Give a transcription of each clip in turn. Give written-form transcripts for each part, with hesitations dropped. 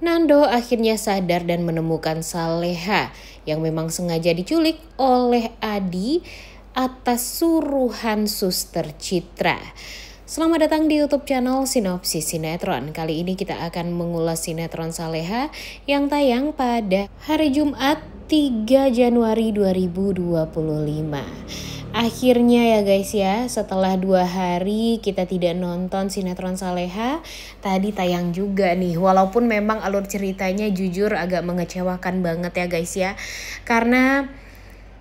Nando akhirnya sadar dan menemukan Saleha yang memang sengaja diculik oleh Adi atas suruhan Suster Citra. Selamat datang di YouTube channel Sinopsis Sinetron. Kali ini kita akan mengulas sinetron Saleha yang tayang pada hari Jumat 3 Januari 2025. Akhirnya ya guys ya, setelah 2 hari kita tidak nonton sinetron Saleha, tadi tayang juga nih. Walaupun memang alur ceritanya jujur agak mengecewakan banget ya guys ya. Karena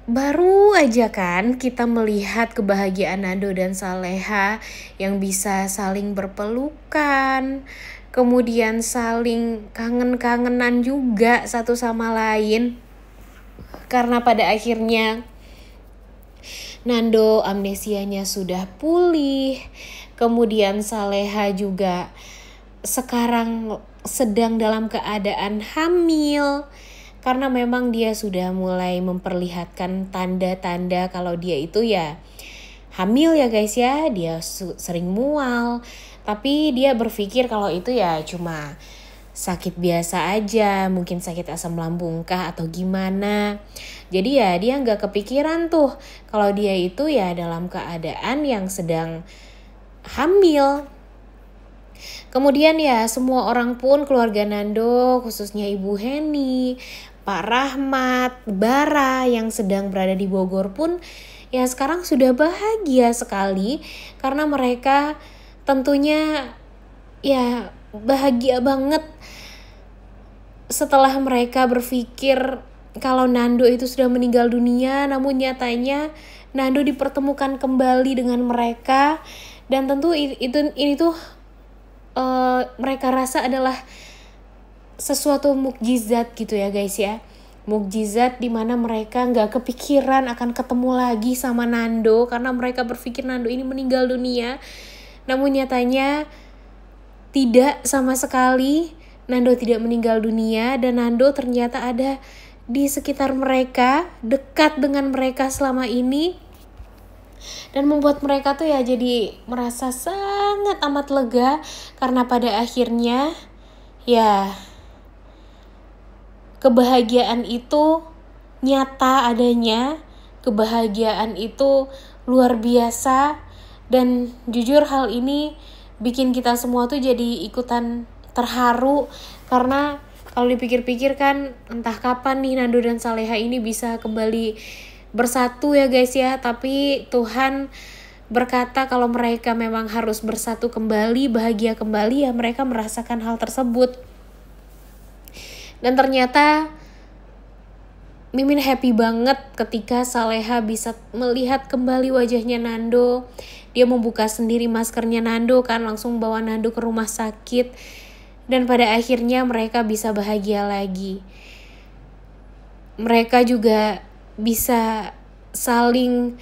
baru aja kan kita melihat kebahagiaan Nando dan Saleha yang bisa saling berpelukan, kemudian saling kangen-kangenan juga satu sama lain. Karena pada akhirnya Nando amnesianya sudah pulih, kemudian Saleha juga sekarang sedang dalam keadaan hamil. Karena memang dia sudah mulai memperlihatkan tanda-tanda kalau dia itu ya hamil ya guys ya. Dia sering mual, tapi dia berpikir kalau itu ya cuma sakit biasa aja, mungkin sakit asam lambung kah atau gimana. Jadi ya dia nggak kepikiran tuh kalau dia itu ya dalam keadaan yang sedang hamil. Kemudian ya semua orang pun keluarga Nando, khususnya Ibu Heni, Pak Rahmat, Bara yang sedang berada di Bogor pun ya sekarang sudah bahagia sekali karena mereka tentunya ya bahagia banget setelah mereka berpikir kalau Nando itu sudah meninggal dunia, namun nyatanya Nando dipertemukan kembali dengan mereka. Dan tentu ini tuh mereka rasa adalah sesuatu mukjizat gitu ya guys ya. Mukjizat dimana mereka gak kepikiran akan ketemu lagi sama Nando karena mereka berpikir Nando ini meninggal dunia. Namun nyatanya tidak sama sekali. Nando tidak meninggal dunia dan Nando ternyata ada di sekitar mereka, dekat dengan mereka selama ini. Dan membuat mereka tuh ya jadi merasa sangat amat lega karena pada akhirnya ya kebahagiaan itu nyata adanya, kebahagiaan itu luar biasa. Dan jujur hal ini bikin kita semua tuh jadi ikutan terharu karena kalau dipikir-pikir kan entah kapan nih Nando dan Saleha ini bisa kembali bersatu ya guys ya. Tapi Tuhan berkata kalau mereka memang harus bersatu kembali, bahagia kembali, ya mereka merasakan hal tersebut. Dan ternyata Mimin happy banget ketika Saleha bisa melihat kembali wajahnya Nando. Dia membuka sendiri maskernya Nando kan, langsung bawa Nando ke rumah sakit. Dan pada akhirnya mereka bisa bahagia lagi. Mereka juga bisa saling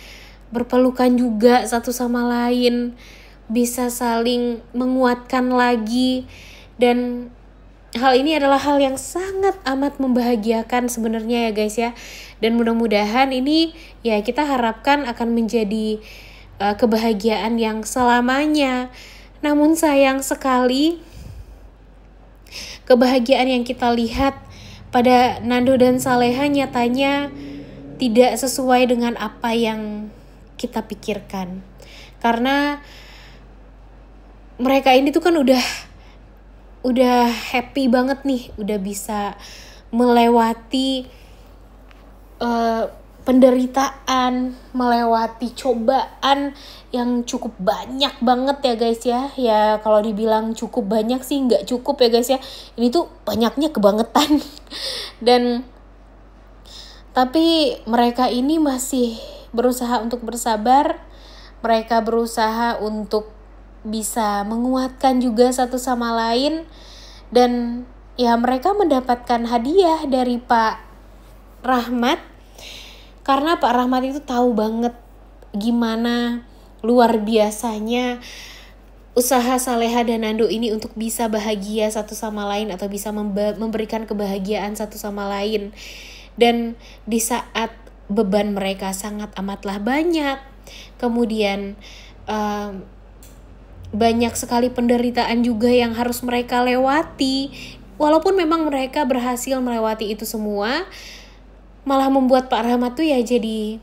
berpelukan juga satu sama lain. Bisa saling menguatkan lagi. Dan hal ini adalah hal yang sangat amat membahagiakan sebenarnya ya guys ya. Dan mudah-mudahan ini ya kita harapkan akan menjadi kebahagiaan yang selamanya. Namun sayang sekali kebahagiaan yang kita lihat pada Nando dan Saleha nyatanya tidak sesuai dengan apa yang kita pikirkan. Karena mereka ini tuh kan udah happy banget nih, udah bisa melewati penderitaan, melewati cobaan yang cukup banyak banget ya guys ya. Ya kalau dibilang cukup banyak sih nggak cukup ya guys ya. Ini tuh banyaknya kebangetan. Dan tapi mereka ini masih berusaha untuk bersabar. Mereka berusaha untuk bisa menguatkan juga satu sama lain. Dan ya mereka mendapatkan hadiah dari Pak Rahmat. Karena Pak Rahmat itu tahu banget gimana luar biasanya usaha Saleha dan Nando ini untuk bisa bahagia satu sama lain atau bisa memberikan kebahagiaan satu sama lain. Dan di saat beban mereka sangat amatlah banyak, kemudian banyak sekali penderitaan juga yang harus mereka lewati. walaupun memang mereka berhasil melewati itu semua, malah membuat Pak Rahmat tuh ya jadi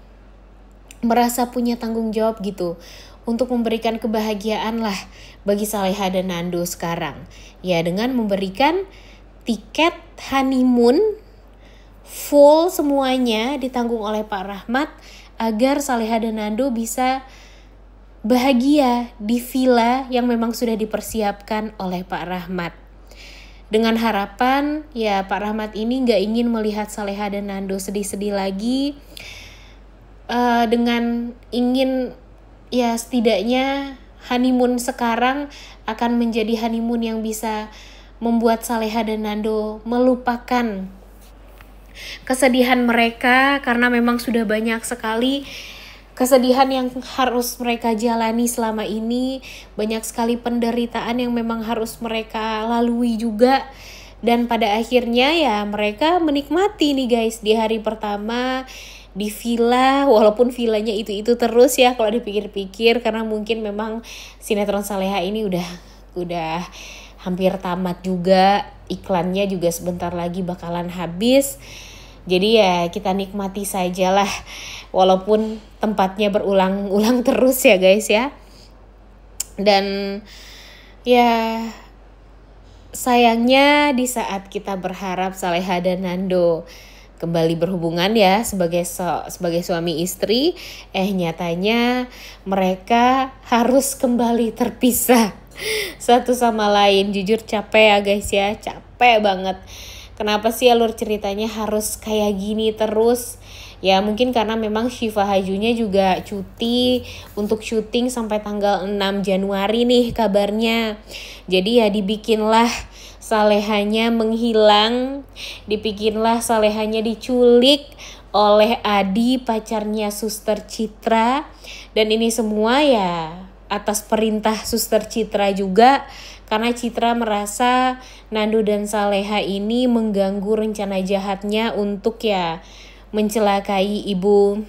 merasa punya tanggung jawab gitu untuk memberikan kebahagiaan lah bagi Saleha dan Nando sekarang. Ya, dengan memberikan tiket honeymoon full semuanya ditanggung oleh Pak Rahmat agar Saleha dan Nando bisa bahagia di villa yang memang sudah dipersiapkan oleh Pak Rahmat. Dengan harapan ya Pak Rahmat ini gak ingin melihat Saleha dan Nando sedih-sedih lagi, dengan ingin ya setidaknya honeymoon sekarang akan menjadi honeymoon yang bisa membuat Saleha dan Nando melupakan kesedihan mereka, karena memang sudah banyak sekali kesedihan yang harus mereka jalani selama ini, banyak sekali penderitaan yang memang harus mereka lalui juga. Dan pada akhirnya ya mereka menikmati nih guys di hari pertama di villa, walaupun villanya itu terus ya kalau dipikir-pikir, karena mungkin memang sinetron Saleha ini udah hampir tamat juga, iklannya juga sebentar lagi bakalan habis. Jadi ya kita nikmati sajalah, walaupun tempatnya berulang-ulang terus ya guys ya. Dan ya sayangnya di saat kita berharap Saleha dan Nando kembali berhubungan ya sebagai suami istri, nyatanya mereka harus kembali terpisah satu sama lain. Jujur capek ya guys ya, capek banget. Kenapa sih alur ceritanya harus kayak gini terus? Ya mungkin karena memang Syifa Hajunya juga cuti untuk syuting sampai tanggal 6 Januari nih kabarnya. Jadi ya dibikinlah Salehanya menghilang, dibikinlah Salehanya diculik oleh Adi, pacarnya Suster Citra. Dan ini semua ya atas perintah Suster Citra juga, karena Citra merasa Nando dan Saleha ini mengganggu rencana jahatnya untuk ya mencelakai Ibu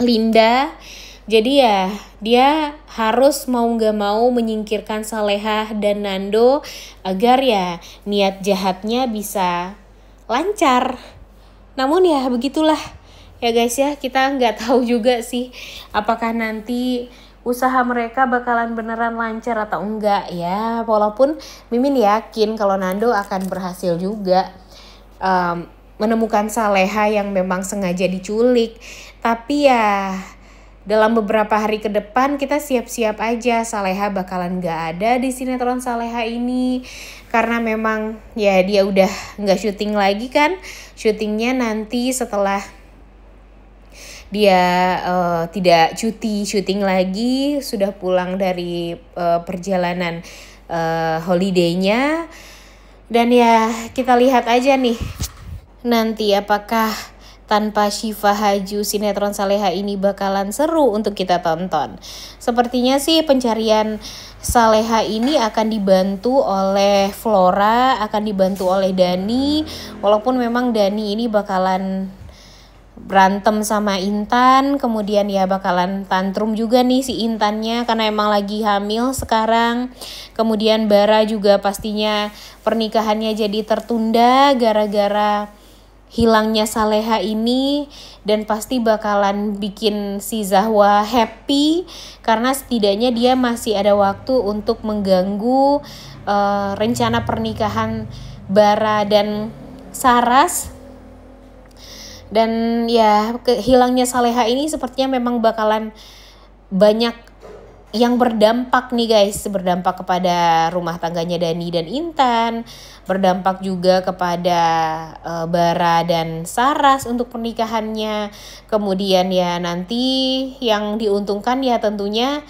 Linda. Jadi ya dia harus mau gak mau menyingkirkan Saleha dan Nando agar ya niat jahatnya bisa lancar. Namun ya begitulah ya guys ya, kita gak tahu juga sih apakah nanti usaha mereka bakalan beneran lancar atau enggak ya. Walaupun Mimin yakin kalau Nando akan berhasil juga menemukan Saleha yang memang sengaja diculik. Tapi ya dalam beberapa hari ke depan kita siap-siap aja, Saleha bakalan gak ada di sinetron Saleha ini. Karena memang ya dia udah gak syuting lagi kan. Syutingnya nanti setelah dia tidak cuti syuting lagi, sudah pulang dari perjalanan holiday-nya. Dan ya kita lihat aja nih nanti apakah tanpa Syifa Haju sinetron Saleha ini bakalan seru untuk kita tonton. Sepertinya sih pencarian Saleha ini akan dibantu oleh Flora, akan dibantu oleh Dani. Walaupun memang Dani ini bakalan berantem sama Intan, kemudian ya bakalan tantrum juga nih si Intannya karena emang lagi hamil sekarang. Kemudian Bara juga pastinya pernikahannya jadi tertunda gara-gara hilangnya Saleha ini, dan pasti bakalan bikin si Zahwa happy karena setidaknya dia masih ada waktu untuk mengganggu rencana pernikahan Bara dan Saras. Dan ya hilangnya Saleha ini sepertinya memang bakalan banyak yang berdampak nih guys, berdampak kepada rumah tangganya Dani dan Intan, berdampak juga kepada Bara dan Saras untuk pernikahannya. Kemudian ya nanti yang diuntungkan ya tentunya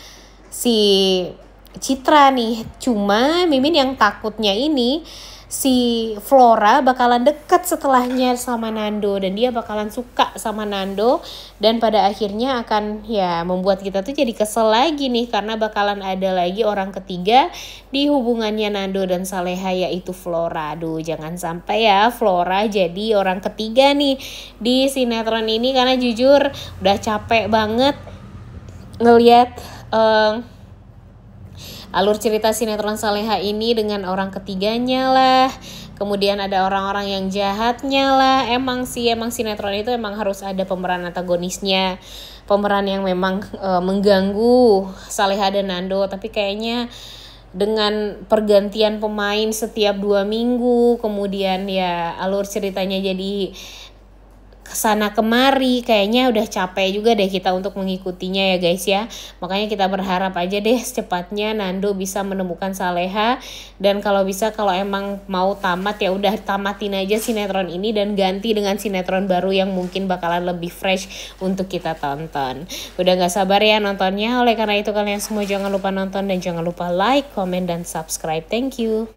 si Citra nih. Cuma Mimin yang takutnya ini si Flora bakalan deket setelahnya sama Nando, dan dia bakalan suka sama Nando, dan pada akhirnya akan ya membuat kita tuh jadi kesel lagi nih karena bakalan ada lagi orang ketiga di hubungannya Nando dan Saleha, yaitu Flora. Aduh, jangan sampai ya Flora jadi orang ketiga nih di sinetron ini, karena jujur udah capek banget ngelihat alur cerita sinetron Saleha ini dengan orang ketiganya lah. kemudian ada orang-orang yang jahatnya lah. Emang sinetron itu emang harus ada pemeran antagonisnya, pemeran yang memang mengganggu Saleha dan Nando. Tapi kayaknya dengan pergantian pemain setiap 2 minggu, kemudian ya alur ceritanya jadi kesana kemari, kayaknya udah capek juga deh kita untuk mengikutinya ya guys ya. Makanya kita berharap aja deh secepatnya Nando bisa menemukan Saleha, dan kalau bisa, kalau emang mau tamat ya udah tamatin aja sinetron ini dan ganti dengan sinetron baru yang mungkin bakalan lebih fresh untuk kita tonton. Udah gak sabar ya nontonnya. Oleh karena itu kalian semua jangan lupa nonton dan jangan lupa like, comment, dan subscribe. Thank you.